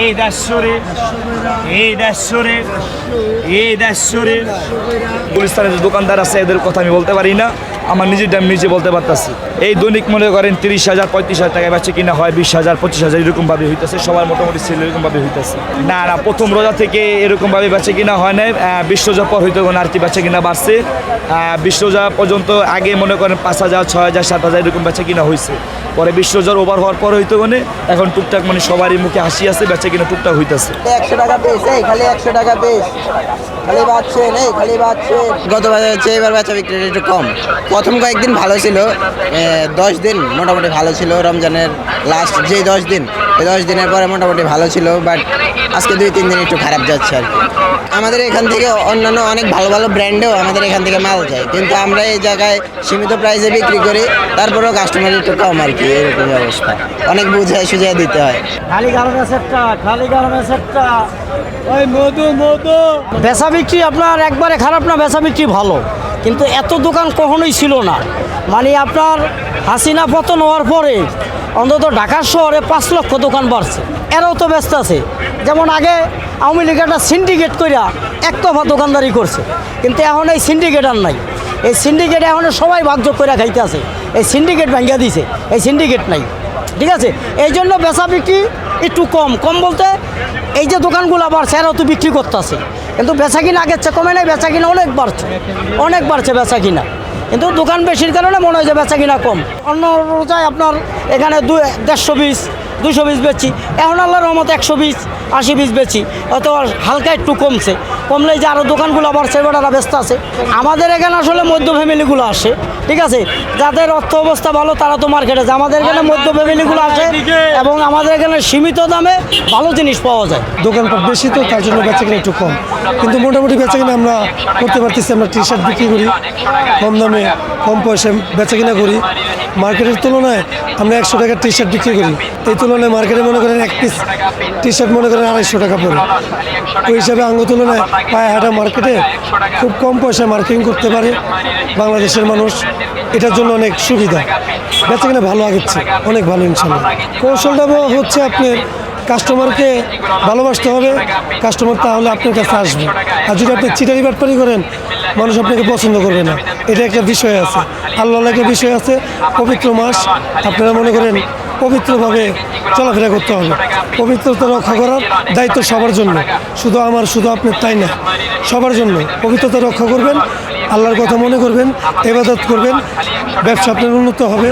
এই 150 গুলিস্তানের যে দোকানদার আছে এদের কথা আমি বলতে পারি না, আমার নিজের দাম নিজে বলতে পারতাছি। এই দৈনিক মনে করেন 30,000 35,000 টাকায় বেচে কিনা হয়, 20,000 25,000 এরকমভাবে হইতেছে, সবার মোটামুটি সেল এরকমভাবে হইতেছে। না প্রথম রোজা থেকে এরকমভাবে বেচে কিনা হয় না, 20 রোজা পর হইতে আর কি বেচে কিনা বাড়ছে। 20 রোজা পর্যন্ত আগে মনে করেন 5,000 6,000 7,000 এরকম বেচে কিনা হয়েছে, পরে 20 রোজার ওভার হওয়ার পর হইতে মানে এখন টুকটাক মানে সবারই মুখে হাসি আছে, বেচে কিনা টুকটাক হইতেছে। 100 টাকা পিস, খালি 100 টাকা পিস, খালি বাচ্চেন খালি বাচ্চেন। গত বাজার হচ্ছে এবার বেচা বিক্রি একটু কম। প্রথম কয়েকদিন ভালো ছিল, 10 দিন মোটামুটি ভালো ছিল, রমজানের লাস্ট যে 10 দিন, এই 10 দিনের পরে মোটামুটি ভালো ছিল, বাট আজকে 2-3 দিন একটু খারাপ যাচ্ছে আর কি। আমাদের এখান থেকে অন্যান্য অনেক ভালো ভালো ব্র্যান্ডেও আমাদের এখান থেকে মাল যায়, কিন্তু আমরা এই জায়গায় সীমিত প্রাইসে বিক্রি করি, তারপরেও কাস্টমার একটু কম আর কি, এরকম অবস্থা। অনেক বুঝায় সুঝায় দিতে হয়। খালি গার্মেন্টসেরটা ওই মধু বেচা বিক্রি আপনার একবারে খারাপ না, বেচা বিক্রি ভালো, কিন্তু এত দোকান কখনোই ছিল না। মানে আপনার হাসিনা পতন হওয়ার পরে অন্তত ঢাকা শহরে 5 লক্ষ দোকান বাড়ছে, এরাও তো ব্যস্ত আছে। যেমন আগে আওয়ামী লীগ একটা সিন্ডিকেট কইরা একতফা দোকানদারি করছে, কিন্তু এখন এই সিন্ডিকেট আর নাই। এই সিন্ডিকেট এখন সবাই ভাগযোগ করে খাইতে আছে, এই সিন্ডিকেট ভাঙ্গা দিছে, এই সিন্ডিকেট নাই, ঠিক আছে। এই জন্য বেচা বিক্রি একটু কম বলতে এই যে দোকানগুলো বাড়ছে এরাও তো বিক্রি করতেছে, কিন্তু বেচা কিনা আগের চেয়ে কমে নাই, বেচা কিনা অনেক বাড়ছে বেচা কিনা, কিন্তু দোকান বেশির কারণে মনে হয় যে বেচা কিনা কম। অন্য রোজায় আপনার এখানে 150 পিস 200 পিস বেচি, এখন আল্লাহর রহমতে 100 পিস 80 পিস বেচি, হয়তো হালকা একটু কমলেই যে আরও দোকানগুলো বাড়ছে বেটারা ব্যস্ত আছে। আমাদের এখানে আসলে মধ্য ফ্যামিলিগুলো আসে, ঠিক আছে, যাদের অর্থ অবস্থা ভালো তারা তো মার্কেটে যায়, আমাদের এখানে মধ্য ফ্যামিলিগুলো আসে এবং আমাদের এখানে সীমিত দামে ভালো জিনিস পাওয়া যায়। দোকানপাট বেশি তো তার জন্য বেচাকেনা একটু কম, কিন্তু মোটামুটি বেচাকেনা আমরা করতে পারতেছি। আমরা টি-শার্ট বিক্রি করি কম দামে, কম পয়সায় বেচাকেনা করি। মার্কেটের তুলনায় আমরা 100 টাকার টি-শার্ট বিক্রি করি, এই তুলনায় মার্কেটে মনে করেন এক পিস টি-শার্ট মনে করেন 250 টাকা পড়ে। ওই হিসাবে আঙ্গ তুলনায় পায়ে হাঁটা মার্কেটে খুব কম পয়সায় মার্কেটিং করতে পারে বাংলাদেশের মানুষ, এটার জন্য অনেক সুবিধা। বেচাকেনা ভালো আগেছে, অনেক ভালো ইনশাল্লাহ। কৌশলটা হচ্ছে আপনার কাস্টমারকে ভালোবাসতে হবে, কাস্টমার তাহলে আপনার কাছে আসবে। আর যদি আপনি চিটারি বাটপারি করেন মানুষ আপনাকে পছন্দ করবে না, এটা একটা বিষয় আছে, আল্লাহ একটা বিষয় আছে। পবিত্র মাস, আপনারা মনে করেন পবিত্রভাবে চলাফেরা করতে হবে। পবিত্রতা রক্ষা করার দায়িত্ব সবার জন্য, শুধু আমার শুধু আপনার তাই না, সবার জন্য। পবিত্রতা রক্ষা করবেন, আল্লাহর কথা মনে করবেন, ইবাদত করবেন, ব্যবসা আপনার উন্নত হবে।